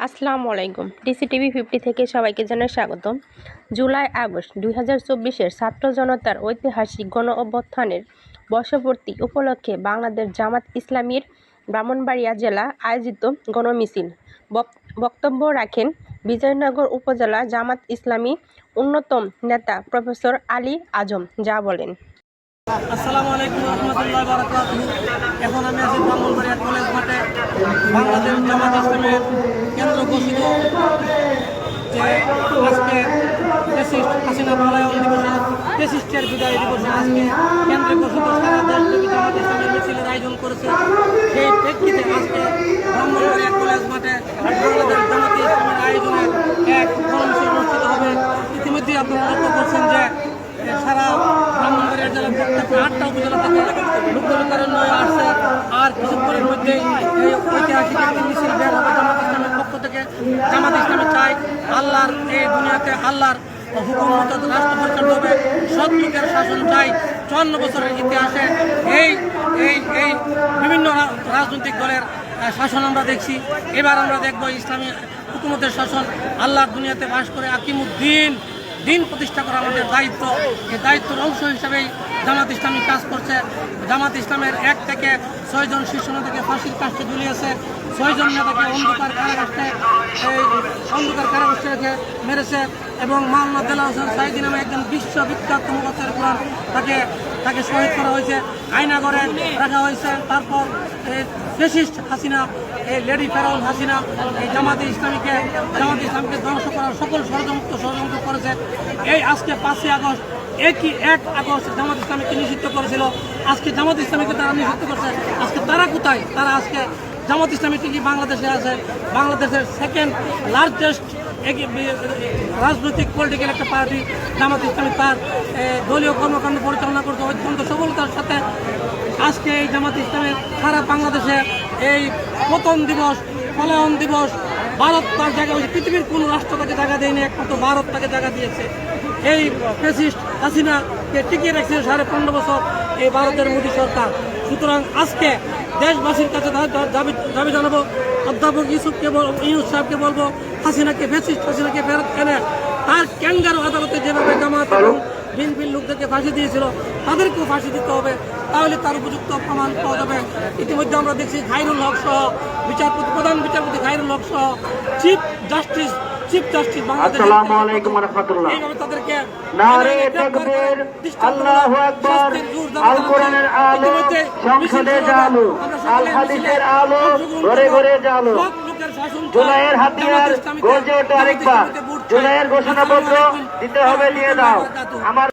আসসালামু আলাইকুম। ডিসিটিভি 50 থেকে সবাইকে জানাই স্বাগতম। জুলাই আগস্ট 2024-এর ছাত্র জনতার ঐতিহাসিক গণ অভ্যুত্থানের বর্ষপূর্তি উপলক্ষে বাংলাদেশ জামাত ইসলামীর ব্রাহ্মণবাড়িয়া জেলা আয়োজিত গণমিছিল। বক্তব্য রাখেন বিজয়নগর উপজেলা জামাত ইসলামী অন্যতম নেতা প্রফেসর আলী আজম। যা বলেন। আসসালামু আলাইকুম রহমতুল্লাহ বারাকাতুহু। এখন আমি আছি ব্রাহ্মণবাড়িয়া কলেজ মাঠে। বাংলাদেশ জামাত ইসলামের কেন্দ্র ঘোষিত যে আজকে ফ্যাসিস্ট হাসিনা পলায়ন দিবসে ফ্যাসিস্টের বিদায় দিবসে আজকে কেন্দ্রে ঘোষিত সারা দেশব্যাপী জামাত ইসলামের মিছিলের আয়োজন করেছে। সেই প্রেক্ষিতে আজকে ব্রাহ্মণবাড়িয়া কলেজ মাঠে বাংলাদেশ জামাত ইসলামের আয়োজনে এক গণমিছিল অনুষ্ঠিত হবে। ইতিমধ্যেই আপনারা লক্ষ্য করছেন যে সারা ব্রাহ্মণবাড়িয়া জেলার প্রত্যেক 8টা উপজেলা থেকে লোকজনকারণ্য আসছে। আর কিছুক্ষণের মধ্যেই এই ঐতিহাসিক একটি মিছিল বের হবে জামাত ইসলামের পক্ষ থেকে। জামাত ইসলামী চাই আল্লাহর এই দুনিয়াতে আল্লাহর হুকুম মতো রাষ্ট্র পরিচালিত হবে, সৎ লোকের শাসন চাই। 54 বছরের ইতিহাসে এই এই এই বিভিন্ন রাজনৈতিক দলের শাসন আমরা দেখছি। এবার আমরা দেখব ইসলামী হুকুমতের শাসন। আল্লাহর দুনিয়াতে বাস করে আকিমুদ্দিন দিন প্রতিষ্ঠা করা আমাদের দায়িত্ব। এই দায়িত্বের অংশ হিসেবেই জামাত ইসলামী কাজ করছে। জামাত ইসলামের 1 থেকে 6 জন শীর্ষ নেতাকে ফাঁসির কাষ্টে ঝুলিয়েছে, 6 জন নেতাকে অন্ধকার কারাগারে রেখে মেরেছে এবং মাওলানা দেলাওয়ার হোসেন সাঈদী নামে একজন বিশ্ববিখ্যাত মুফাসসির কোরআন তাকে শহীদ করা হয়েছে, আয়নাঘরে রাখা হয়েছে। তারপর ফ্যাসিস্ট হাসিনা, এই লেডি ফেরাউন হাসিনা এই জামাত ইসলামীকে ধ্বংস করার সকল ষড়যন্ত্র করেছে। এই আজকে 5 আগস্ট 1 আগস্ট জামাত ইসলামীকে নিষিদ্ধ করেছিল। আজকে জামাত ইসলামীকে তারা নিষিদ্ধ করছে। আজকে তারা কোথায়? তারা আজকে জামাত ইসলামী ঠিকই বাংলাদেশে আছে। বাংলাদেশের সেকেন্ড লার্জেস্ট রাজনৈতিক পলিটিক্যাল একটা পার্টি জামাত ইসলামী তার দলীয় কর্মকাণ্ড পরিচালনা করতে অত্যন্ত সফলতার সাথে। আজকে এই জামাত ইসলামের সারা বাংলাদেশে এই পতন দিবস, পলায়ন দিবস, ভারত তার জায়গা হয়েছে। পৃথিবীর কোনো রাষ্ট্র তাকে জায়গা দেয়নি, একমাত্র ভারত তাকে জায়গা দিয়েছে। এই ফ্যাসিস্ট হাসিনাকে টিকিয়ে রেখেছে 15.5 বছর এই ভারতের মোদী সরকার। সুতরাং আজকে দেশবাসীর কাছে দাবি জানাবো, অধ্যাপক ইউনূস সাহেবকে বলবো, ফ্যাসিস্ট হাসিনাকে ফেরত এনে তার ক্যাঙ্গারু আদালতে যেভাবে জামাত এবং বিএনপির লোকদেরকে ফাঁসি দিয়েছিল তাদেরকেও ফাঁসি দিতে হবে, তাহলে তার উপযুক্ত প্রমাণ পাওয়া যাবে। ইতিমধ্যে আমরা দেখছি খায়রুল হক সহ প্রধান বিচারপতি খায়রুল হক সহ চিফ জাস্টিস বাংলাদেশ এইভাবে তাদেরকে নারে তাকবীর, আল্লাহু আকবার, আল কোরআনের আলো সংসদে জালো, আল হাদিসের আলো ঘরে ঘরে জালো। জুলাইয়ের হাতিয়ার গর্জে ওঠে আরেকবার, জুলাইয়ের ঘোষণাপত্র দিতে হবে, দিয়ে দাও। আমার